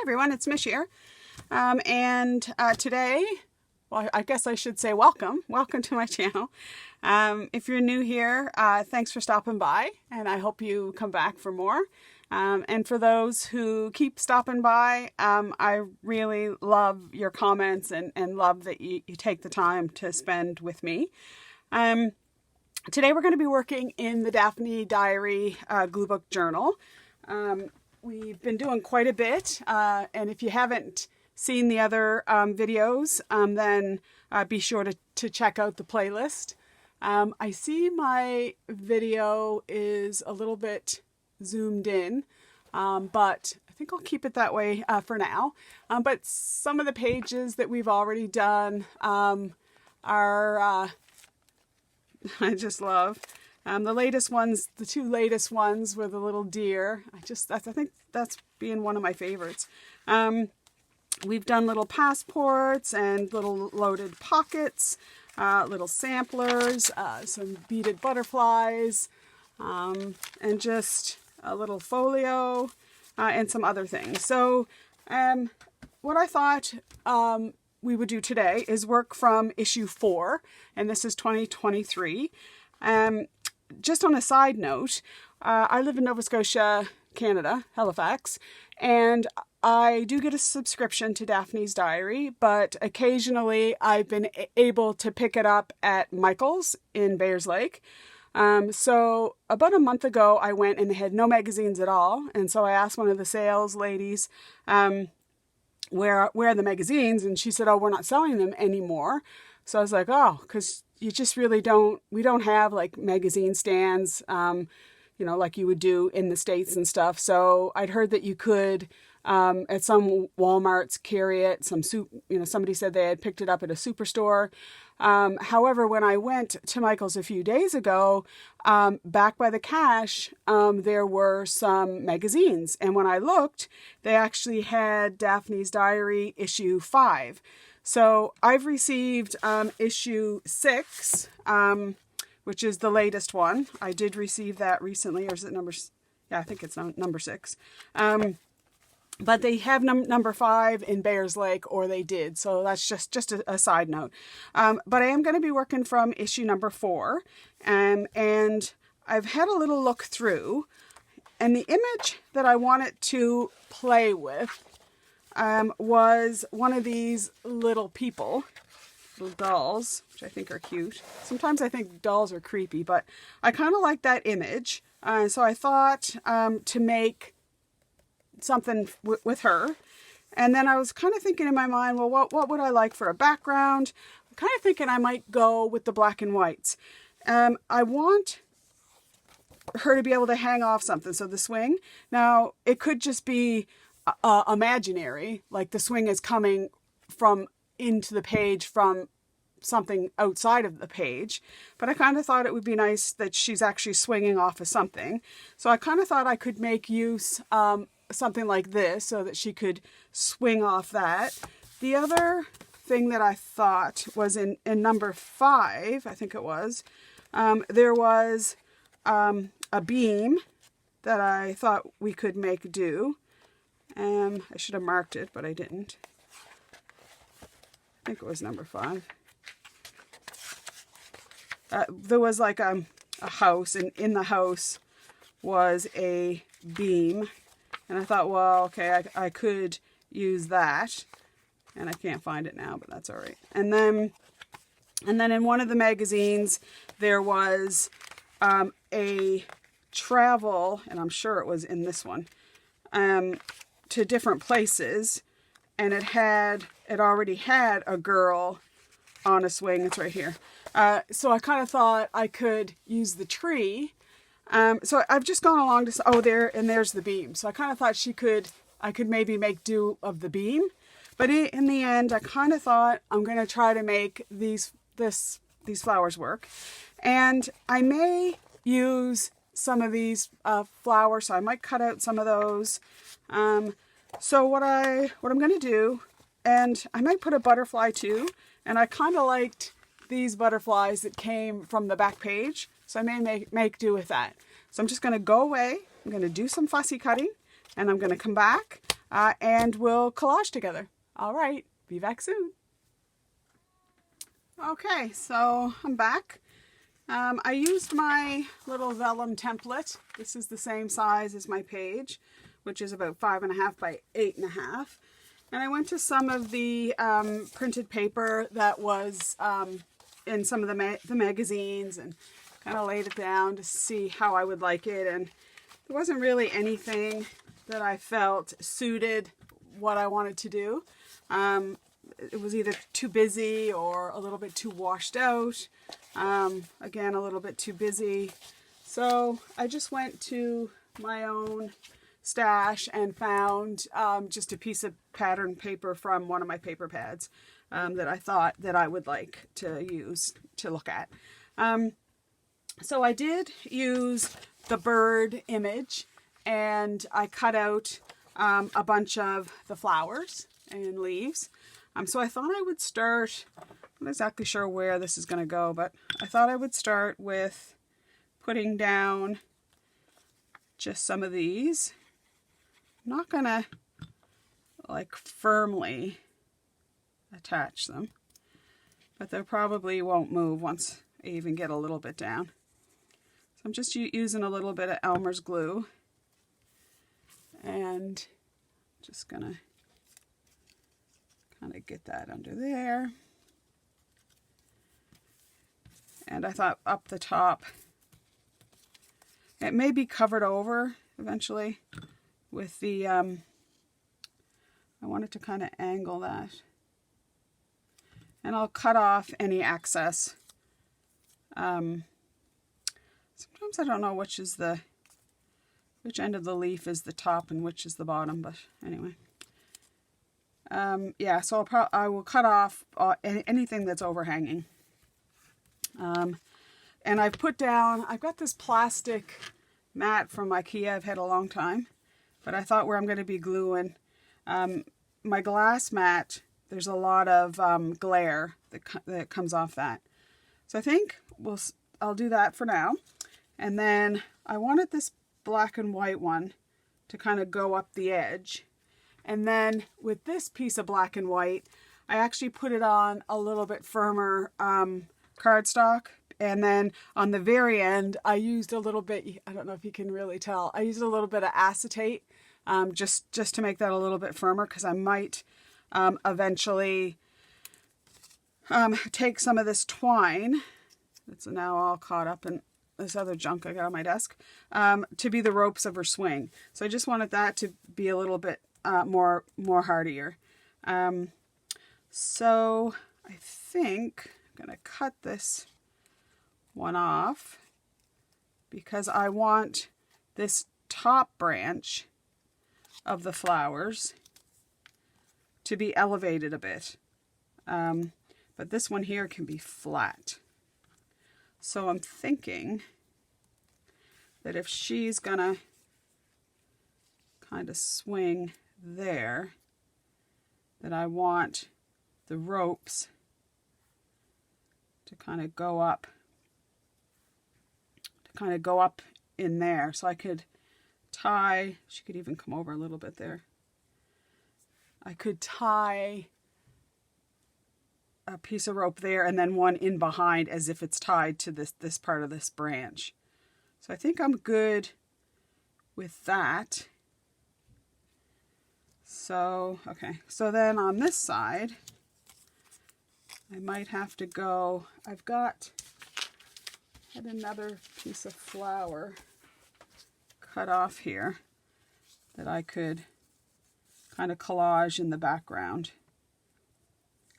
everyone, it's Mish here. Today, well, I guess I should say welcome to my channel. If you're new here, thanks for stopping by, and I hope you come back for more. And for those who keep stopping by, I really love your comments and love that you take the time to spend with me. Today we're going to be working in the Daphne Diary Gluebook journal. We've been doing quite a bit, and if you haven't seen the other videos, then be sure to check out the playlist. I see my video is a little bit zoomed in, but I think I'll keep it that way for now. But some of the pages that we've already done are, I just love. The latest ones, the two latest ones with a little deer. I think that's being one of my favorites. We've done little passports and little loaded pockets, little samplers, some beaded butterflies, and just a little folio, and some other things. So what I thought we would do today is work from issue 4, and this is 2023. Just on a side note, I live in Nova Scotia, Canada, Halifax, and I do get a subscription to Daphne's Diary, but occasionally I've been able to pick it up at Michael's in Bayers Lake. So about a month ago, I went and they had no magazines at all, and so I asked one of the sales ladies, where are the magazines, and she said, oh, we're not selling them anymore. So I was like, oh, because you just really we don't have like magazine stands, like you would do in the States and stuff. So I'd heard that you could, at some Walmarts carry it. Somebody said they had picked it up at a superstore. However, when I went to Michael's a few days ago, back by the cash, there were some magazines. And when I looked, they actually had Daphne's Diary issue 5. So I've received issue 6, which is the latest one. I did receive that recently, or is it number? Yeah, I think it's number 6. But they have number 5 in Bayers Lake, or they did. So that's just a side note. But I am going to be working from issue number 4, and I've had a little look through, and the image that I wanted to play with was one of these little people, little dolls, which I think are cute. Sometimes I think dolls are creepy, but I kind of like that image. So I thought to make something with her. And then I was kind of thinking in my mind, well, what would I like for a background? I'm kind of thinking I might go with the black and whites. I want her to be able to hang off something. So the swing, now it could just be imaginary, like the swing is coming from into the page from something outside of the page, but I kind of thought it would be nice that she's actually swinging off of something. So I kind of thought I could make use something like this so that she could swing off that. The other thing that I thought was in number 5, I think it was, there was a beam that I thought we could make do. I should have marked it, but I didn't. I think it was number 5. There was like a house, and in the house was a beam. And I thought, well, okay, I could use that. And I can't find it now, but that's all right. And then in one of the magazines, there was a travel, and I'm sure it was in this one, to different places, and it already had a girl on a swing. It's right here. So I kind of thought I could use the tree. So I've just gone along to, there's the beam. So I kind of thought I could maybe make do of the beam, but in the end, I kind of thought I'm going to try to make these flowers work, and I may use some of these flowers, so I might cut out some of those. So what I'm going to do, and I might put a butterfly too, and I kind of liked these butterflies that came from the back page, so I may make do with that. So I'm just going to go away, I'm going to do some fussy cutting, and I'm going to come back and we'll collage together. All right, be back soon. Okay, so I'm back. I used my little vellum template. This is the same size as my page, which is about 5.5 by 8.5. And I went to some of the printed paper that was in some of the magazines and kind of laid it down to see how I would like it. And there wasn't really anything that I felt suited what I wanted to do. It was either too busy or a little bit too washed out. Again, a little bit too busy. So I just went to my own stash and found just a piece of pattern paper from one of my paper pads that I thought that I would like to use to look at. So I did use the bird image, and I cut out a bunch of the flowers and leaves. So I thought I would start, I'm not exactly sure where this is going to go, but I thought I would start with putting down just some of these. I'm not going to like firmly attach them, but they probably won't move once I even get a little bit down. So I'm just using a little bit of Elmer's glue and just going to kind of get that under there. And I thought up the top, it may be covered over eventually with the, I wanted to kind of angle that. And I'll cut off any excess. Sometimes I don't know which end of the leaf is the top and which is the bottom, but anyway. Yeah, so I will cut off anything that's overhanging. And I've put down, I've got this plastic mat from IKEA I've had a long time, but I thought where I'm going to be gluing my glass mat, there's a lot of glare that comes off that. So I think I'll do that for now. And then I wanted this black and white one to kind of go up the edge. And then with this piece of black and white, I actually put it on a little bit firmer cardstock. And then on the very end, I used a little bit, I don't know if you can really tell, I used a little bit of acetate just to make that a little bit firmer, because I might eventually take some of this twine that's now all caught up in this other junk I got on my desk to be the ropes of her swing. So I just wanted that to be a little bit more hardier. So I think I'm going to cut this one off because I want this top branch of the flowers to be elevated a bit. But this one here can be flat. So I'm thinking that if she's gonna kind of swing there, that I want the ropes to kind of go up in there. So I could tie, she could even come over a little bit there. I could tie a piece of rope there and then one in behind as if it's tied to this part of this branch. So I think I'm good with that. So, okay. So then on this side, I might have to go, I had another piece of flower cut off here that I could kind of collage in the background.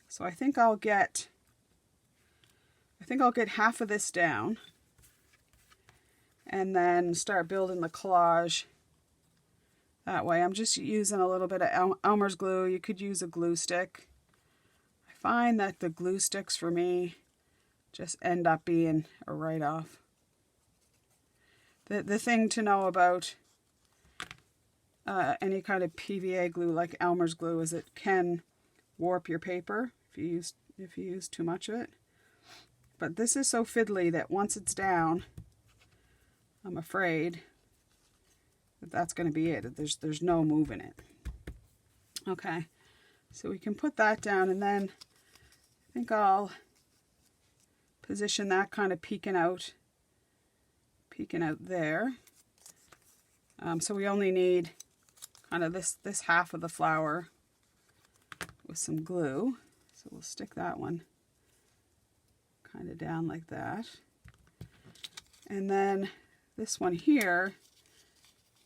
So I think I'll get half of this down and then start building the collage that way. I'm just using a little bit of Elmer's glue. You could use a glue stick. I find that the glue sticks for me just end up being a write-off. The thing to know about any kind of PVA glue like Elmer's glue is it can warp your paper if you use too much of it. But this is so fiddly that once it's down, I'm afraid that that's going to be it. There's no moving it. Okay, so we can put that down, and then I think I'll position that kind of peeking out there. So we only need kind of this half of the flower with some glue. So we'll stick that one kind of down like that. And then this one here,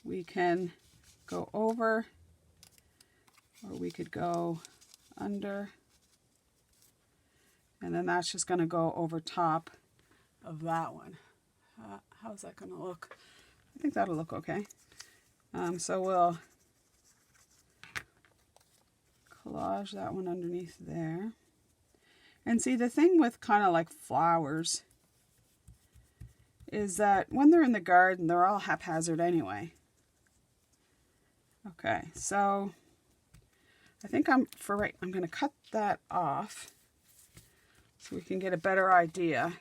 we can go over, or we could go under. And then that's just going to go over top of that one. How's that going to look? I think that'll look okay. So we'll collage that one underneath there. And see, the thing with kind of like flowers is that when they're in the garden, they're all haphazard anyway. Okay, so I think I'm going to cut that off so we can get a better idea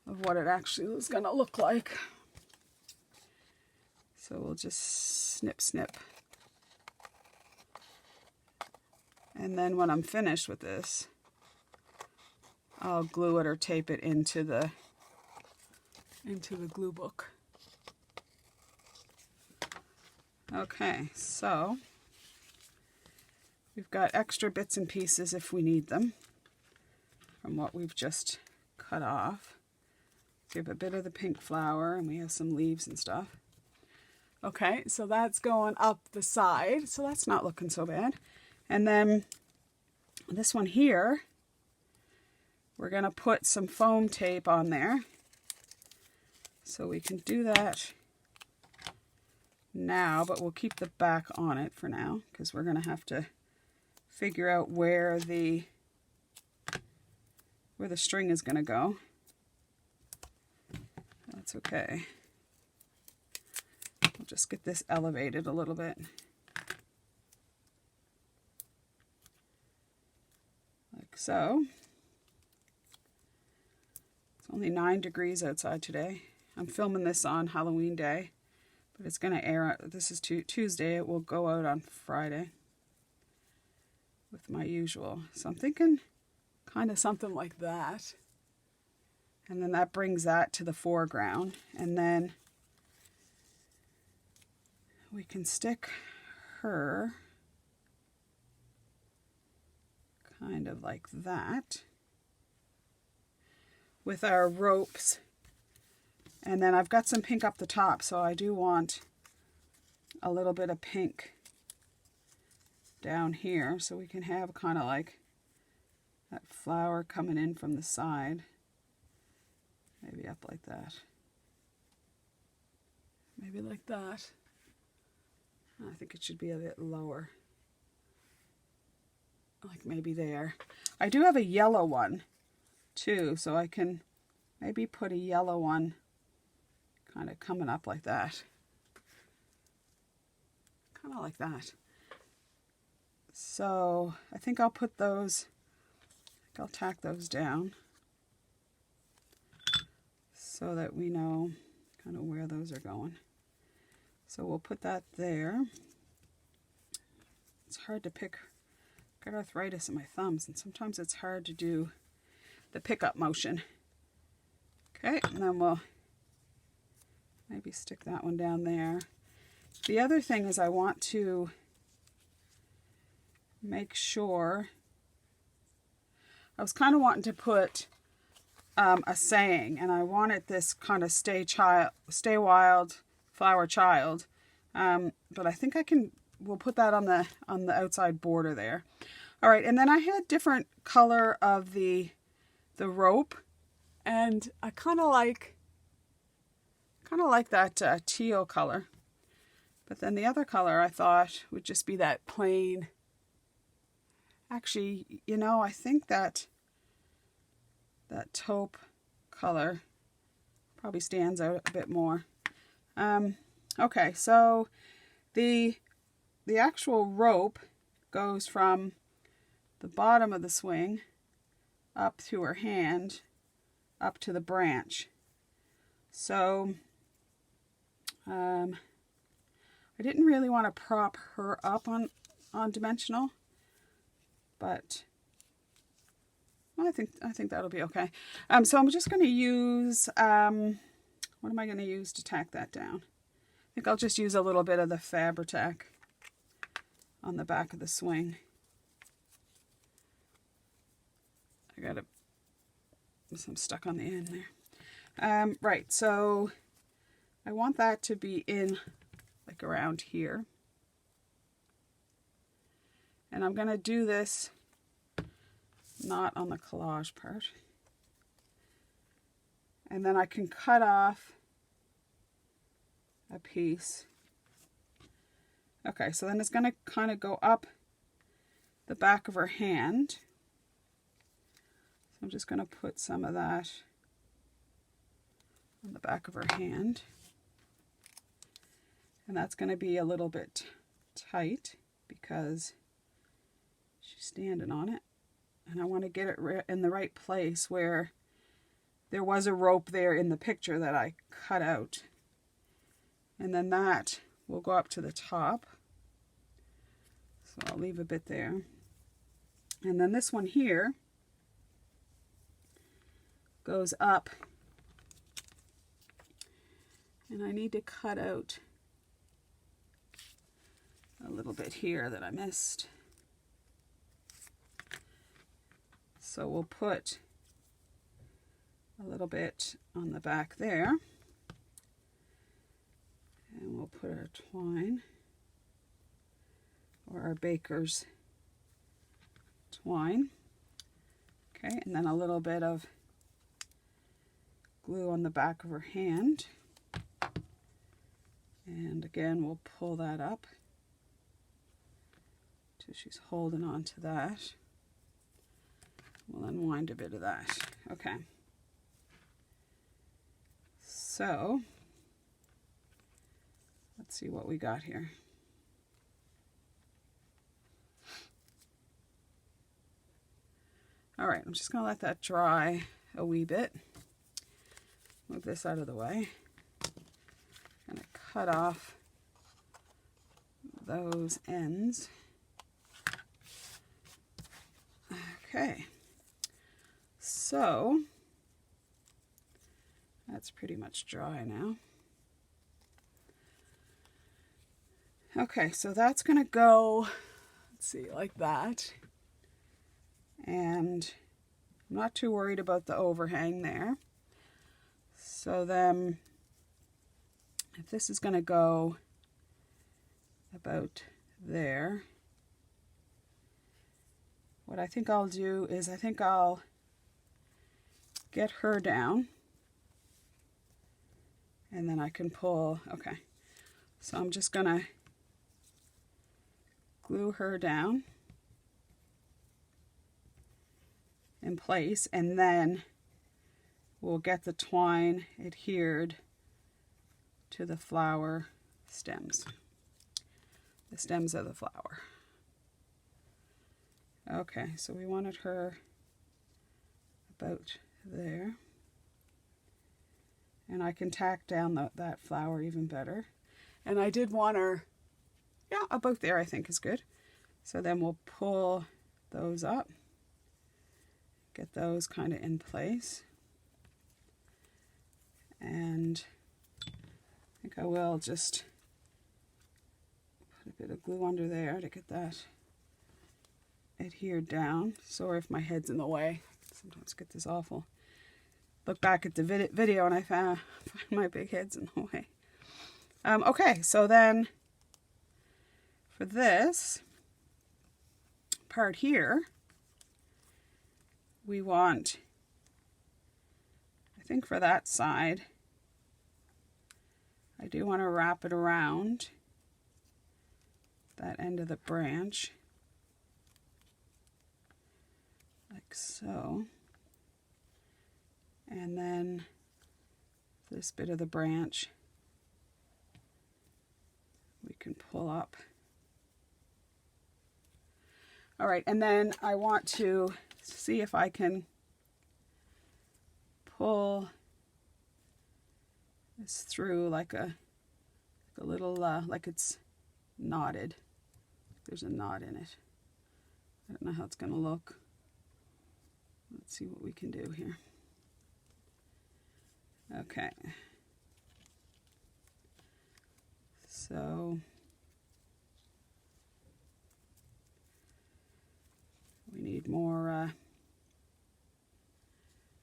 of what it actually is going to look like. So we'll just snip, snip. And then when I'm finished with this, I'll glue it or tape it into the glue book. Okay, so we've got extra bits and pieces if we need them from what we've just cut off. We have a bit of the pink flower, and we have some leaves and stuff. Okay, so that's going up the side, so that's not looking so bad. And then this one here, we're going to put some foam tape on there. So we can do that now, but we'll keep the back on it for now, because we're going to have to figure out where the string is going to go. That's okay. We'll just get this elevated a little bit. Like so. It's only 9 degrees outside today. I'm filming this on Halloween Day, but it's going to air, this is Tuesday, it will go out on Friday with my usual. So I'm thinking kind of something like that. And then that brings that to the foreground. And then we can stick her kind of like that with our ropes. And then I've got some pink up the top, so I do want a little bit of pink down here, so we can have kind of like that flower coming in from the side. Maybe up like that. Maybe like that. I think it should be a bit lower. Like maybe there. I do have a yellow one too, so I can maybe put a yellow one kind of coming up like that. Kind of like that. So I think I'll put those, I'll tack those down so that we know kind of where those are going. So we'll put that there. It's hard to pick. I've got arthritis in my thumbs, and sometimes it's hard to do the pickup motion. Okay, and then we'll maybe stick that one down there. The other thing is I want to make sure, I was kind of wanting to put a saying, and I wanted this kind of stay wild, flower child, but I think we'll put that on the outside border there. All right, and then I had different color of the rope, and I kind of like that teal color, but then the other color I thought would just be that plain. Actually, you know, I think that taupe color probably stands out a bit more. Okay, so the actual rope goes from the bottom of the swing up to her hand, up to the branch. So I didn't really want to prop her up on on dimensional, but well, I think that'll be okay. So I'm just going to use, what am I going to use to tack that down? I think I'll just use a little bit of the Fabri-Tac on the back of the swing. I'm stuck on the end there. Right, so I want that to be in like around here. And I'm going to do this not on the collage part. And then I can cut off a piece. Okay, so then it's going to kind of go up the back of her hand. So I'm just going to put some of that on the back of her hand. And that's going to be a little bit tight because she's standing on it. And I want to get it in the right place where there was a rope there in the picture that I cut out. And then that will go up to the top. So I'll leave a bit there. And then this one here goes up. And I need to cut out a little bit here that I missed. So we'll put a little bit on the back there. And we'll put our twine, or our baker's twine. Okay, and then a little bit of glue on the back of her hand. And again, we'll pull that up till she's holding on to that. We'll unwind a bit of that. Okay. So, let's see what we got here. All right, I'm just going to let that dry a wee bit. Move this out of the way. I'm going to cut off those ends. Okay. So, that's pretty much dry now. Okay, so that's going to go, let's see, like that. And I'm not too worried about the overhang there. So then, if this is going to go about there, what I think I'll do is I think I'll get her down. And then I can pull, okay. So I'm just going to glue her down in place, and then we'll get the twine adhered to the flower stems, the stems of the flower. Okay, so we wanted her about there. And I can tack down that flower even better. And I did want her, yeah, about there I think is good. So then we'll pull those up. Get those kind of in place. And I think I will just put a bit of glue under there to get that adhered down. Sorry if my head's in the way. Sometimes get this awful. Look back at the video and I find my big head's in the way. Okay, so then for this part here, we want, I think for that side, I do want to wrap it around that end of the branch, like so. And then this bit of the branch we can pull up. All right, and then I want to see if I can pull this through like a little, like it's knotted. there's a knot in it. I don't know how it's going to look. Let's see what we can do here. Okay. So we need more,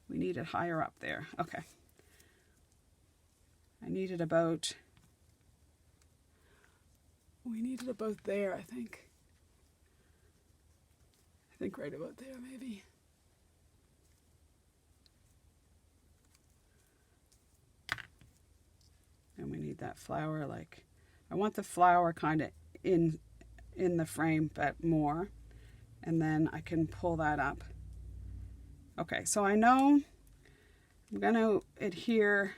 we need it higher up there. Okay. I need it about, we need it about there, I think. I think right about there, maybe. And we need that flower, like, I want the flower kind of in the frame, but more. And then I can pull that up. Okay, so I know I'm going to adhere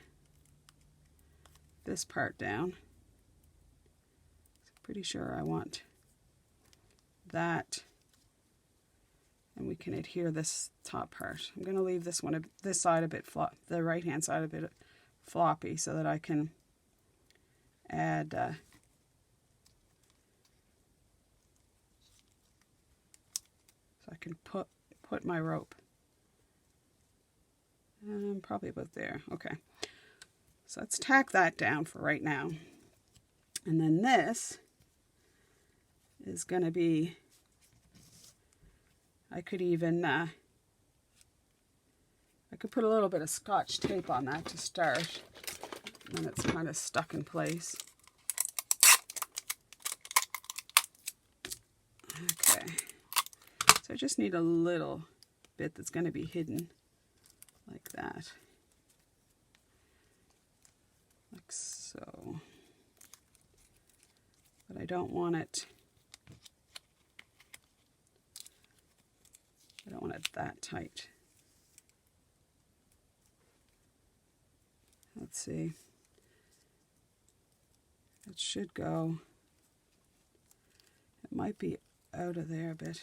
this part down. Pretty sure I want that. And we can adhere this top part. I'm going to leave this one, this side a bit the right hand side a bit floppy so that I can add so I can put my rope. Probably about there. Okay. So let's tack that down for right now. And then this is going to be, I could even, I could put a little bit of Scotch tape on that to start. And then it's kind of stuck in place. Okay. So I just need a little bit that's going to be hidden like that. Like so. But I don't want it, I don't want it that tight. Let's see. It should go. It might be out of there a bit.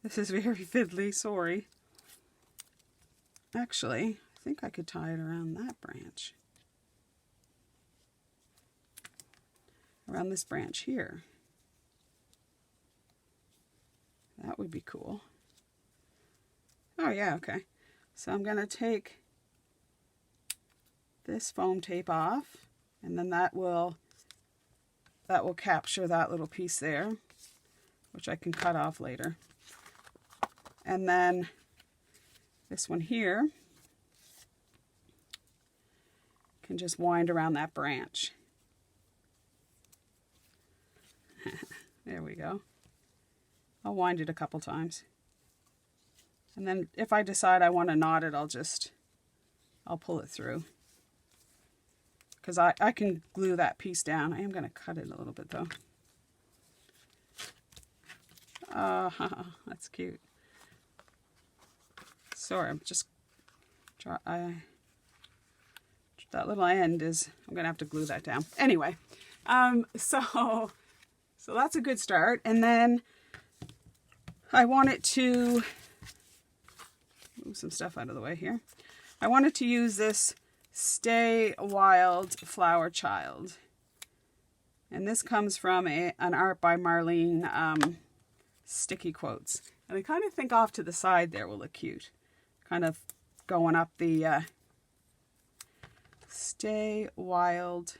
This is very fiddly, sorry. Actually, I think I could tie it around that branch. Around this branch here. That would be cool. Oh yeah, okay. So I'm going to take this foam tape off, and then that will capture that little piece there, which I can cut off later. And then this one here can just wind around that branch. There we go. I'll wind it a couple times. And then if I decide I want to knot it, I'll pull it through. Because I can glue that piece down. I am going to cut it a little bit though. That's cute. Sorry, I'm just that little end is, I'm going to have to glue that down. Anyway, so that's a good start. And then I wanted to move some stuff out of the way here. I wanted to use this Stay Wild Flower Child. And this comes from an art by Marlene, sticky quotes. And I kind of think off to the side there will look cute. Kind of going up the Stay Wild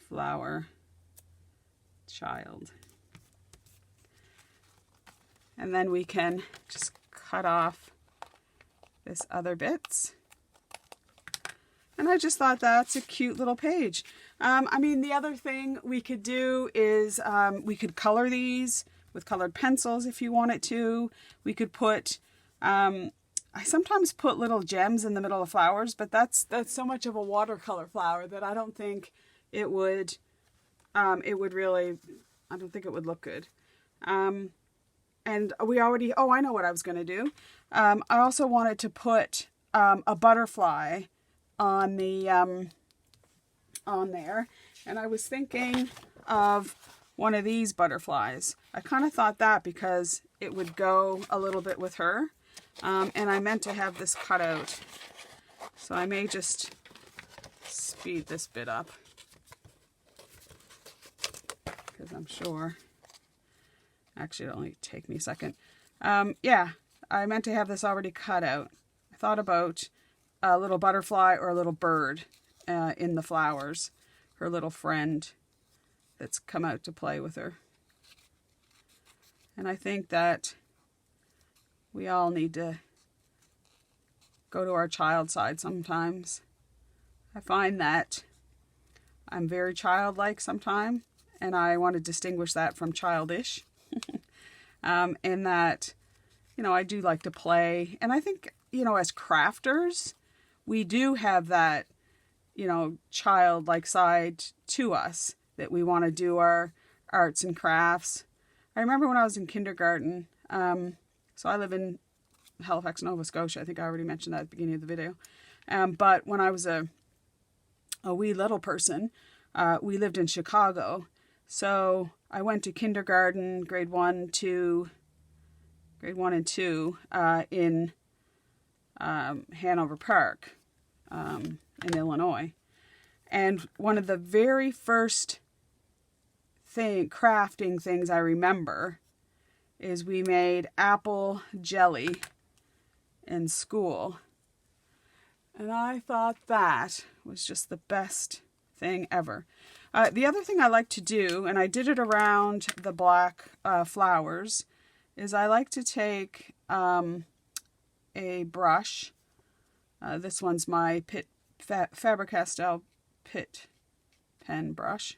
Flower Child. And then we can just cut off this other bits. And I just thought that's a cute little page. I mean, the other thing we could do is we could color these with colored pencils if you wanted to. We could put, I sometimes put little gems in the middle of flowers, but that's so much of a watercolor flower that I don't think it would really, I don't think it would look good. And we already, oh, I know what I was going to do. I also wanted to put a butterfly on the on there, and I was thinking of one of these butterflies. I kind of thought that because it would go a little bit with her, and I meant to have this cut out, so I may just speed this bit up. because I'm sure, actually it'll only take me a second. Yeah, I meant to have this already cut out. I thought about a little butterfly or a little bird in the flowers, her little friend that's come out to play with her. And I think that we all need to go to our child side sometimes. I find that I'm very childlike sometimes, and I want to distinguish that from childish. In that, you know, I do like to play. And I think, you know, as crafters, we do have that, you know, childlike side to us, that we want to do our arts and crafts. I remember when I was in kindergarten, so I live in Halifax, Nova Scotia. I think I already mentioned that at the beginning of the video. But when I was a wee little person, we lived in Chicago. So I went to kindergarten, grade 1 and 2, in Hanover Park, in Illinois. And one of the very first crafting things I remember is we made apple jelly in school. And I thought that was just the best thing ever. The other thing I like to do, and I did it around the black flowers, is I like to take a brush. This one's my Faber-Castell Pitt pen brush,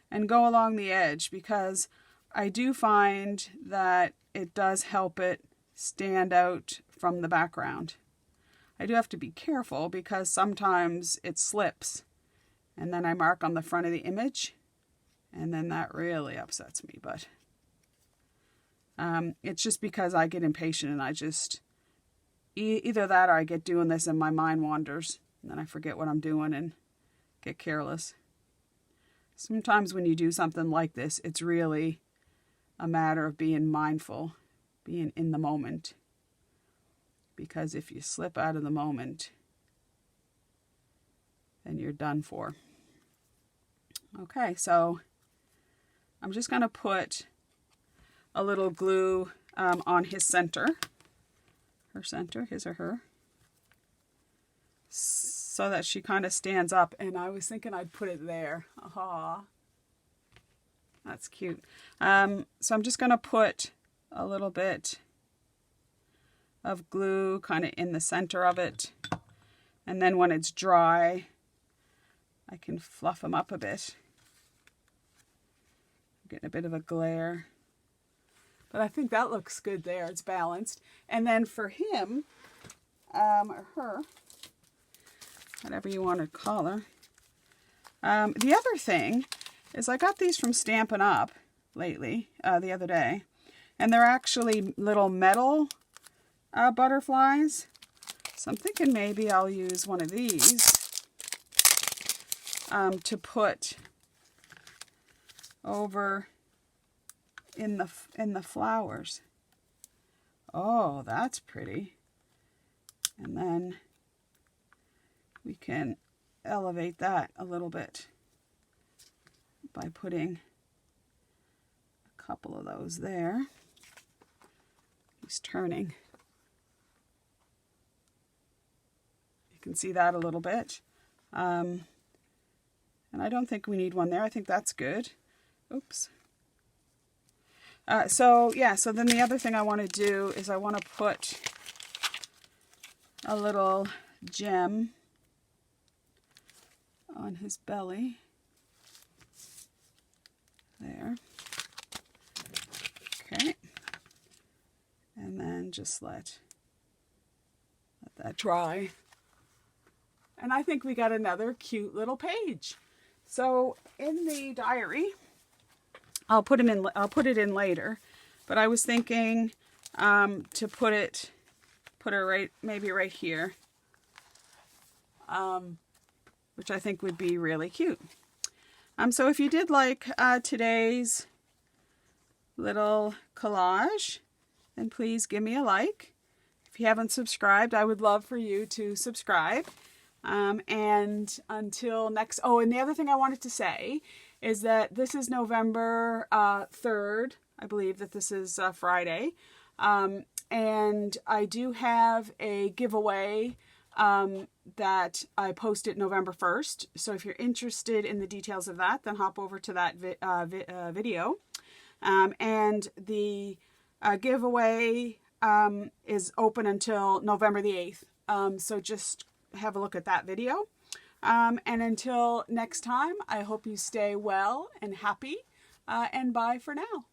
and go along the edge, because I do find that it does help it stand out from the background. I do have to be careful because sometimes it slips, and then I mark on the front of the image, and then that really upsets me. But it's just because I get impatient, and I just, either that or I get doing this and my mind wanders, and then I forget what I'm doing and get careless. Sometimes when you do something like this, it's really a matter of being mindful, being in the moment. Because if you slip out of the moment, then you're done for. Okay, so I'm just going to put a little glue on his center. Her center, his or her. So that she kind of stands up. And I was thinking I'd put it there. Aha. That's cute. So I'm just going to put a little bit of glue kind of in the center of it. And then when it's dry, I can fluff them up a bit. I'm getting a bit of a glare. But I think that looks good there. It's balanced. And then for him, or her, whatever you want to call her. The other thing is I got these from Stampin' Up! Lately, the other day. And they're actually little metal butterflies. So I'm thinking maybe I'll use one of these to put over in the flowers. Oh, that's pretty. And then we can elevate that a little bit by putting a couple of those there. He's turning. You can see that a little bit. And I don't think we need one there. I think that's good. Oops. So then the other thing I want to do is I want to put a little gem on his belly. There. Okay. And then just let that dry. And I think we got another cute little page. So in the diary, I'll put it in later, but I was thinking to put her maybe right here, which I think would be really cute. So if you did like today's little collage, then please give me a like. If you haven't subscribed, I would love for you to subscribe. And until next, and the other thing I wanted to say is that this is November 3rd. I believe that this is Friday. And I do have a giveaway that I posted November 1st. So if you're interested in the details of that, then hop over to that video. And the giveaway is open until November the 8th. So just have a look at that video. And until next time, I hope you stay well and happy. And bye for now.